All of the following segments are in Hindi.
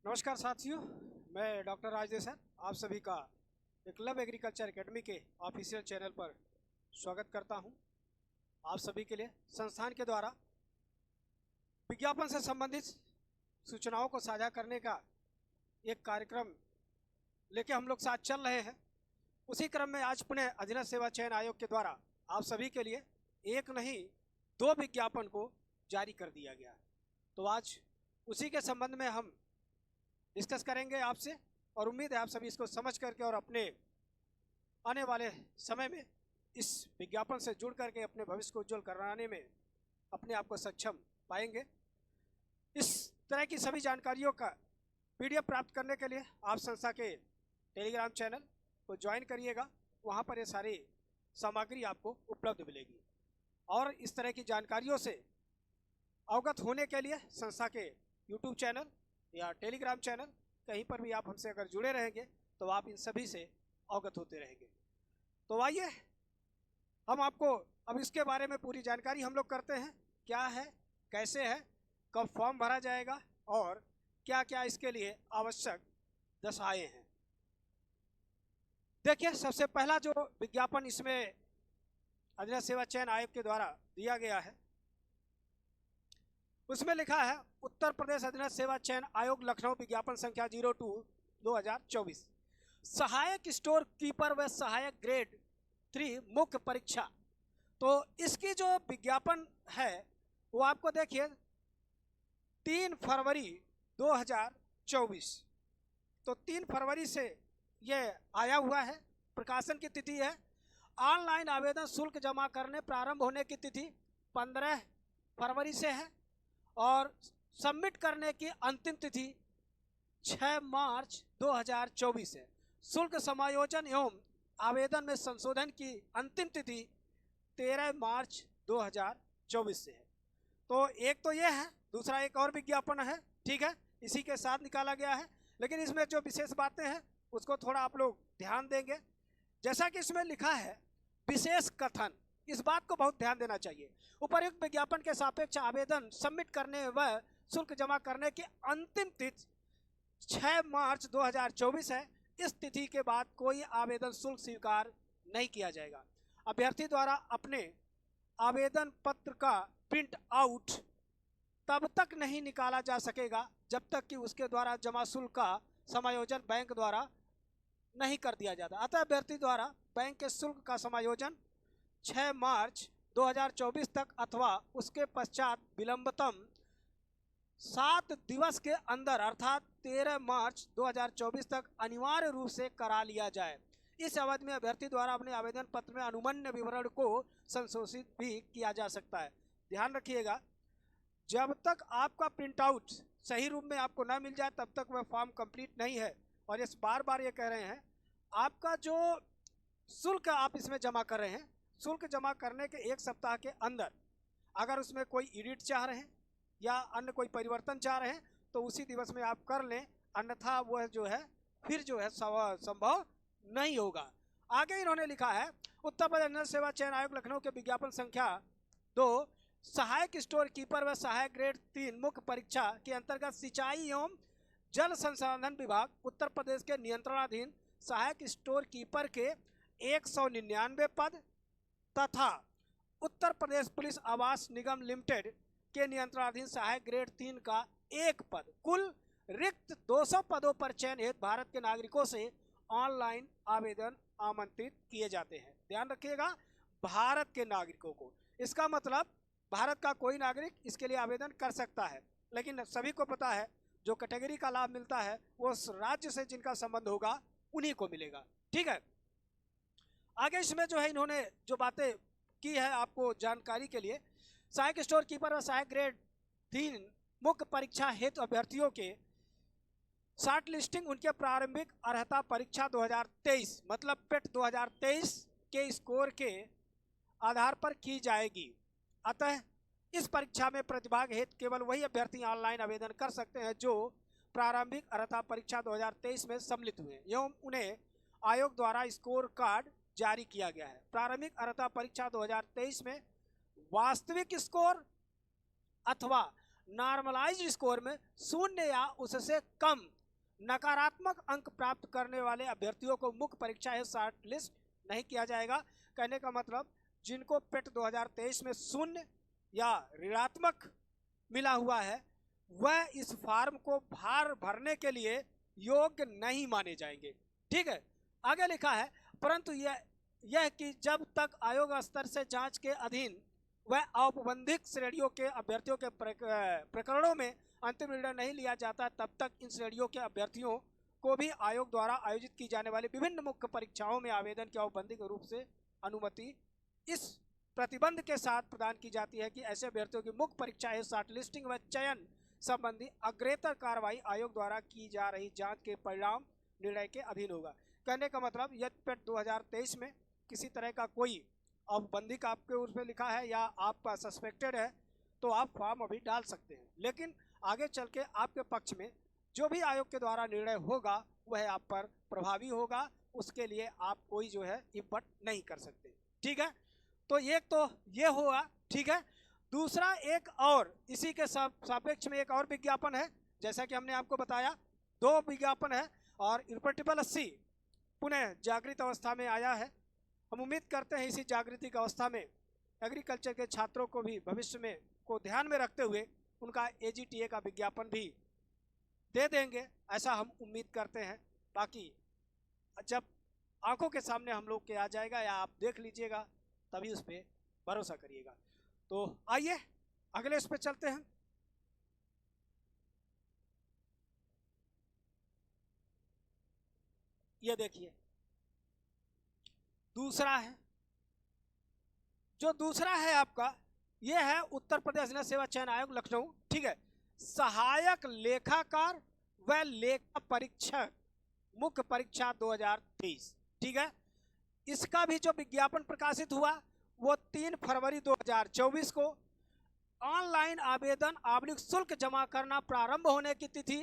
नमस्कार साथियों, मैं डॉक्टर राजदेव सर आप सभी का एकलव्य एग्रीकल्चर एकेडमी के ऑफिशियल चैनल पर स्वागत करता हूं। आप सभी के लिए संस्थान के द्वारा विज्ञापन से संबंधित सूचनाओं को साझा करने का एक कार्यक्रम लेके हम लोग साथ चल रहे हैं। उसी क्रम में आज पुनः अधीनस्थ सेवा चयन आयोग के द्वारा आप सभी के लिए एक नहीं दो विज्ञापन को जारी कर दिया गया है। तो आज उसी के संबंध में हम डिस्कस करेंगे आपसे और उम्मीद है आप सभी इसको समझ करके और अपने आने वाले समय में इस विज्ञापन से जुड़ करके अपने भविष्य को उज्जवल कराने में अपने आप को सक्षम पाएंगे। इस तरह की सभी जानकारियों का पीडीएफ प्राप्त करने के लिए आप संस्था के टेलीग्राम चैनल को ज्वाइन करिएगा। वहाँ पर ये सारी सामग्री आपको उपलब्ध मिलेगी और इस तरह की जानकारियों से अवगत होने के लिए संस्था के यूट्यूब चैनल या टेलीग्राम चैनल कहीं पर भी आप हमसे अगर जुड़े रहेंगे तो आप इन सभी से अवगत होते रहेंगे। तो आइए हम आपको अब इसके बारे में पूरी जानकारी हम लोग करते हैं, क्या है, कैसे है, कब फॉर्म भरा जाएगा और क्या क्या इसके लिए आवश्यक दशाएं हैं। देखिए, सबसे पहला जो विज्ञापन इसमें अधीनस्थ सेवा चयन आयोग के द्वारा दिया गया है उसमें लिखा है उत्तर प्रदेश अधीनस्थ सेवा चयन आयोग लखनऊ विज्ञापन संख्या 02/2024 सहायक स्टोर कीपर व सहायक ग्रेड 3 मुख्य परीक्षा। तो इसकी जो विज्ञापन है वो आपको देखिए 3 फरवरी 2024, तो 3 फरवरी से ये आया हुआ है। प्रकाशन की तिथि है, ऑनलाइन आवेदन शुल्क जमा करने प्रारंभ होने की तिथि 15 फरवरी से है और सबमिट करने की अंतिम तिथि 6 मार्च 2024 है। शुल्क समायोजन एवं आवेदन में संशोधन की अंतिम तिथि 13 मार्च 2024 से है। तो एक तो ये है, दूसरा एक और विज्ञापन है, ठीक है, इसी के साथ निकाला गया है। लेकिन इसमें जो विशेष बातें हैं उसको थोड़ा आप लोग ध्यान देंगे। जैसा कि इसमें लिखा है विशेष कथन, इस बात को बहुत ध्यान देना चाहिए। उपर्युक्त विज्ञापन के सापेक्ष आवेदन सबमिट करने व शुल्क जमा करने की अंतिम तिथि 6 मार्च 2024 है। इस तिथि के बाद कोई आवेदन शुल्क स्वीकार नहीं किया जाएगा। अभ्यर्थी द्वारा अपने आवेदन पत्र का प्रिंट आउट तब तक नहीं निकाला जा सकेगा जब तक कि उसके द्वारा जमा शुल्क का समायोजन बैंक द्वारा नहीं कर दिया जाता। अतः अभ्यर्थी द्वारा बैंक के शुल्क का समायोजन 6 मार्च 2024 तक अथवा उसके पश्चात विलंबतम 7 दिवस के अंदर अर्थात 13 मार्च 2024 तक अनिवार्य रूप से करा लिया जाए। इस अवधि में अभ्यर्थी द्वारा अपने आवेदन पत्र में अनुमन्य विवरण को संशोधित भी किया जा सकता है। ध्यान रखिएगा, जब तक आपका प्रिंट आउट सही रूप में आपको ना मिल जाए तब तक वह फॉर्म कंप्लीट नहीं है। और इस बार बार ये कह रहे हैं आपका जो शुल्क आप इसमें जमा कर रहे हैं, शुल्क जमा करने के 1 सप्ताह के अंदर अगर उसमें कोई एडिट चाह रहे हैं या अन्य कोई परिवर्तन चाह रहे हैं तो उसी दिवस में आप कर लें, अन्यथा वह जो है फिर जो है संभव नहीं होगा। आगे इन्होंने लिखा है उत्तर प्रदेश अधीनस्थ सेवा चयन आयोग लखनऊ के विज्ञापन संख्या 2 सहायक स्टोर कीपर व सहायक ग्रेड 3 मुख्य परीक्षा के अंतर्गत सिंचाई एवं जल संसाधन विभाग उत्तर प्रदेश के नियंत्रणाधीन सहायक स्टोर कीपर के 199 पद तथा उत्तर प्रदेश पुलिस आवास निगम लिमिटेड के नियंत्रणाधीन सहायक ग्रेड 3 का 1 पद, कुल रिक्त 200 पदों पर चयन हेतु भारत के नागरिकों से ऑनलाइन आवेदन आमंत्रित किए जाते हैं। ध्यान रखिएगा, भारत के नागरिकों को, इसका मतलब भारत का कोई नागरिक इसके लिए आवेदन कर सकता है। लेकिन सभी को पता है जो कैटेगरी का लाभ मिलता है वो उस राज्य से जिनका संबंध होगा उन्हीं को मिलेगा, ठीक है। आगे इसमें जो है इन्होंने जो बातें की है आपको जानकारी के लिए, सहायक स्टोर कीपर और सहायक ग्रेड 3 मुख्य परीक्षा हेतु अभ्यर्थियों के शॉर्ट लिस्टिंग उनके प्रारंभिक अर्हता परीक्षा 2023 मतलब पेट 2023 के स्कोर के आधार पर की जाएगी। अतः इस परीक्षा में प्रतिभाग हेतु केवल वही अभ्यर्थी ऑनलाइन आवेदन कर सकते हैं जो प्रारंभिक अर्हता परीक्षा 2023 में सम्मिलित हुए एवं उन्हें आयोग द्वारा स्कोर कार्ड जारी किया गया है। प्रारंभिक अर्हता परीक्षा 2023 में वास्तविक स्कोर अथवा नॉर्मलाइज्ड स्कोर में 0 या उससे कम नकारात्मक अंक प्राप्त करने वाले अभ्यर्थियों को मुख्य परीक्षा है शॉर्ट लिस्ट नहीं किया जाएगा। कहने का मतलब जिनको पेट 2023 में 0 या ऋणात्मक मिला हुआ है वह इस फॉर्म को भरने के लिए योग्य नहीं माने जाएंगे। ठीक है, आगे लिखा है परंतु यह कि जब तक आयोग स्तर से जांच के अधीन वह औपबंधिक श्रेणियों के अभ्यर्थियों के प्रकरणों में अंतिम निर्णय नहीं लिया जाता तब तक इन श्रेणियों के अभ्यर्थियों को भी आयोग द्वारा आयोजित की जाने वाली विभिन्न मुख्य परीक्षाओं में आवेदन की औपबंधिक रूप से अनुमति इस प्रतिबंध के साथ प्रदान की जाती है कि ऐसे अभ्यर्थियों की मुख्य परीक्षा है शॉर्ट लिस्टिंग व चयन संबंधी अग्रेतर कार्रवाई आयोग द्वारा की जा रही जांच के परिणाम निर्णय के अधीन होगा। कहने का मतलब यदि पेट 2023 में किसी तरह का कोई औपबंधिक आपके उसमें लिखा है या आप सस्पेक्टेड है तो आप फॉर्म अभी डाल सकते हैं, लेकिन आगे चल के आपके पक्ष में जो भी आयोग के द्वारा निर्णय होगा वह आप पर प्रभावी होगा, उसके लिए आप कोई जो है इब्बट नहीं कर सकते। ठीक है, तो एक तो ये हुआ। ठीक है, दूसरा एक और इसी के सापेक्ष में एक और विज्ञापन है, जैसा कि हमने आपको बताया 2 विज्ञापन है और इर्पटिबल 80 पुनः जागृत अवस्था में आया है। हम उम्मीद करते हैं इसी जागृति की अवस्था में एग्रीकल्चर के छात्रों को भी भविष्य में को ध्यान में रखते हुए उनका AGTA का विज्ञापन भी दे देंगे, ऐसा हम उम्मीद करते हैं। बाकी जब आंखों के सामने हम लोग के आ जाएगा या आप देख लीजिएगा तभी उस पर भरोसा करिएगा। तो आइए अगले इस पे चलते हैं। ये देखिए दूसरा है, जो दूसरा है आपका ये है उत्तर प्रदेश सेवा चयन आयोग लखनऊ। ठीक है, सहायक लेखाकार व लेखा परीक्षक मुख्य परीक्षा 2023। ठीक है, इसका भी जो विज्ञापन प्रकाशित हुआ वो 3 फरवरी 2024 को। ऑनलाइन आवेदन / शुल्क जमा करना प्रारंभ होने की तिथि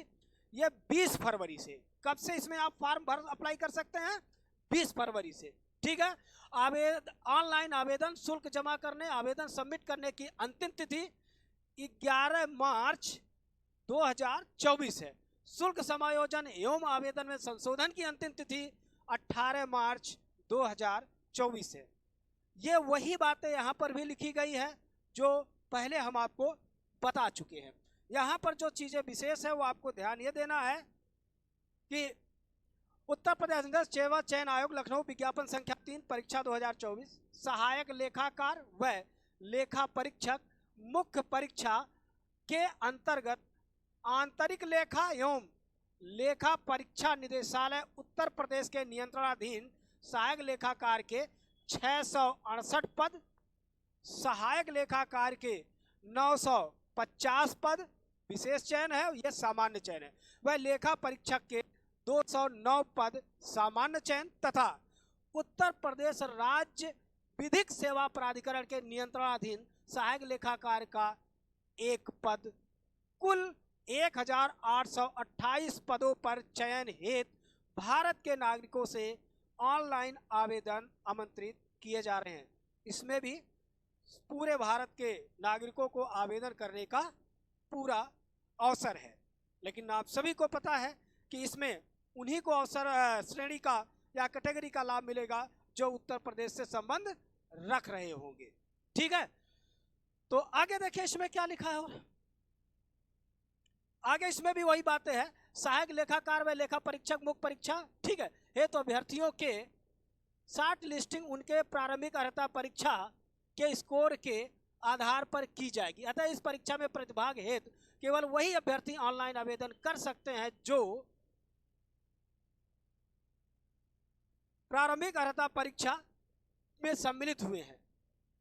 ये 20 फरवरी से। कब से इसमें आप फॉर्म अप्लाई कर सकते हैं? 20 फरवरी से। ठीक है, ऑनलाइन आवेदन शुल्क जमा करने आवेदन सबमिट करने की अंतिम तिथि 11 मार्च 2024 है। शुल्क समायोजन एवं आवेदन में संशोधन की अंतिम तिथि 18 मार्च 2024 है। ये वही बातें यहाँ पर भी लिखी गई है जो पहले हम आपको बता चुके हैं। यहाँ पर जो चीज़ें विशेष है वो आपको ध्यान ये देना है कि उत्तर प्रदेश सेवा चयन आयोग लखनऊ विज्ञापन संख्या 3 परीक्षा 2024 सहायक लेखाकार व लेखा परीक्षक मुख्य परीक्षा के अंतर्गत आंतरिक लेखा एवं लेखा परीक्षा निदेशालय उत्तर प्रदेश के नियंत्रणाधीन सहायक लेखाकार के 668 पद, सहायक लेखाकार के 950 पद विशेष चयन है, यह सामान्य चयन है, वह लेखा परीक्षक के 209 पद सामान्य चयन तथा उत्तर प्रदेश राज्य विधिक सेवा प्राधिकरण के नियंत्रणाधीन सहायक लेखाकार का 1 पद, कुल 1828 पदों पर चयन हेतु भारत के नागरिकों से ऑनलाइन आवेदन आमंत्रित किए जा रहे हैं। इसमें भी पूरे भारत के नागरिकों को आवेदन करने का पूरा अवसर है, लेकिन आप सभी को पता है कि इसमें उन्हीं को अवसर श्रेणी का या कैटेगरी का लाभ मिलेगा जो उत्तर प्रदेश से संबंध रख रहे होंगे। ठीक है, तो आगे देखिए इसमें क्या लिखा है। आगे इसमें भी वही बातें हैं, सहायक लेखाकार व लेखा परीक्षक मुख्य परीक्षा। ठीक है, ये तो अभ्यर्थियों के शॉर्ट लिस्टिंग उनके प्रारंभिक अर्हता परीक्षा के स्कोर के आधार पर की जाएगी। अतः इस परीक्षा में प्रतिभाग हेतु केवल वही अभ्यर्थी ऑनलाइन आवेदन कर सकते हैं जो प्रारंभिक अर्हता परीक्षा में सम्मिलित हुए हैं।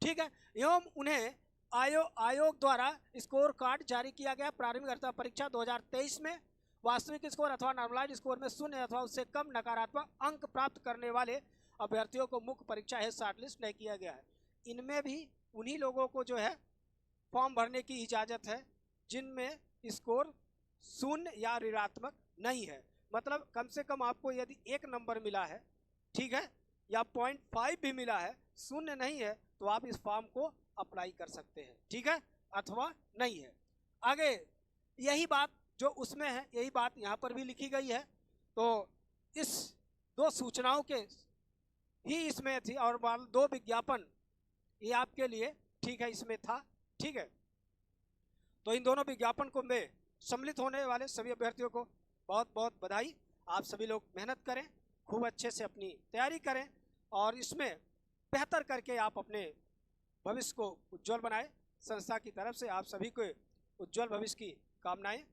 ठीक है, एवं उन्हें आयोग द्वारा स्कोर कार्ड जारी किया गया। प्रारंभिक अर्हता परीक्षा 2023 में वास्तविक स्कोर अथवा नॉर्मलाइज स्कोर में 0 अथवा उससे कम नकारात्मक अंक प्राप्त करने वाले अभ्यर्थियों को मुख्य परीक्षा है शॉर्ट लिस्ट नहीं किया गया है। इनमें भी उन्हीं लोगों को जो है फॉर्म भरने की इजाज़त है जिनमें स्कोर 0 या ऋणात्मक नहीं है। मतलब कम से कम आपको यदि 1 नंबर मिला है, ठीक है, या 0.5 भी मिला है, 0 नहीं है, तो आप इस फॉर्म को अप्लाई कर सकते हैं। ठीक है, अथवा नहीं है। आगे यही बात जो उसमें है यही बात यहाँ पर भी लिखी गई है। तो इस दो सूचनाओं के ही इसमें थी और दो विज्ञापन ये आपके लिए ठीक है इसमें था, ठीक है। तो इन दोनों विज्ञापन को में सम्मिलित होने वाले सभी अभ्यर्थियों को बहुत बहुत बधाई। आप सभी लोग मेहनत करें, खूब अच्छे से अपनी तैयारी करें और इसमें बेहतर करके आप अपने भविष्य को उज्जवल बनाएं। संस्था की तरफ से आप सभी को उज्जवल भविष्य की कामनाएं।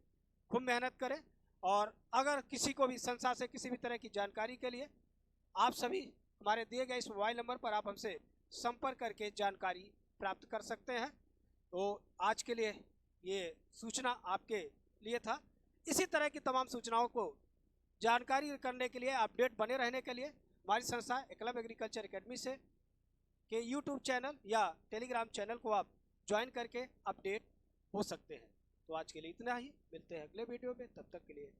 खूब मेहनत करें और अगर किसी को भी संस्था से किसी भी तरह की जानकारी के लिए आप सभी हमारे दिए गए इस मोबाइल नंबर पर आप हमसे संपर्क करके जानकारी प्राप्त कर सकते हैं। तो आज के लिए ये सूचना आपके लिए था। इसी तरह की तमाम सूचनाओं को जानकारी करने के लिए, अपडेट बने रहने के लिए हमारी संस्था एकलव्य एग्रीकल्चर एकेडमी से के यूट्यूब चैनल या टेलीग्राम चैनल को आप ज्वाइन करके अपडेट हो सकते हैं। तो आज के लिए इतना ही, मिलते हैं अगले वीडियो में, तब तक के लिए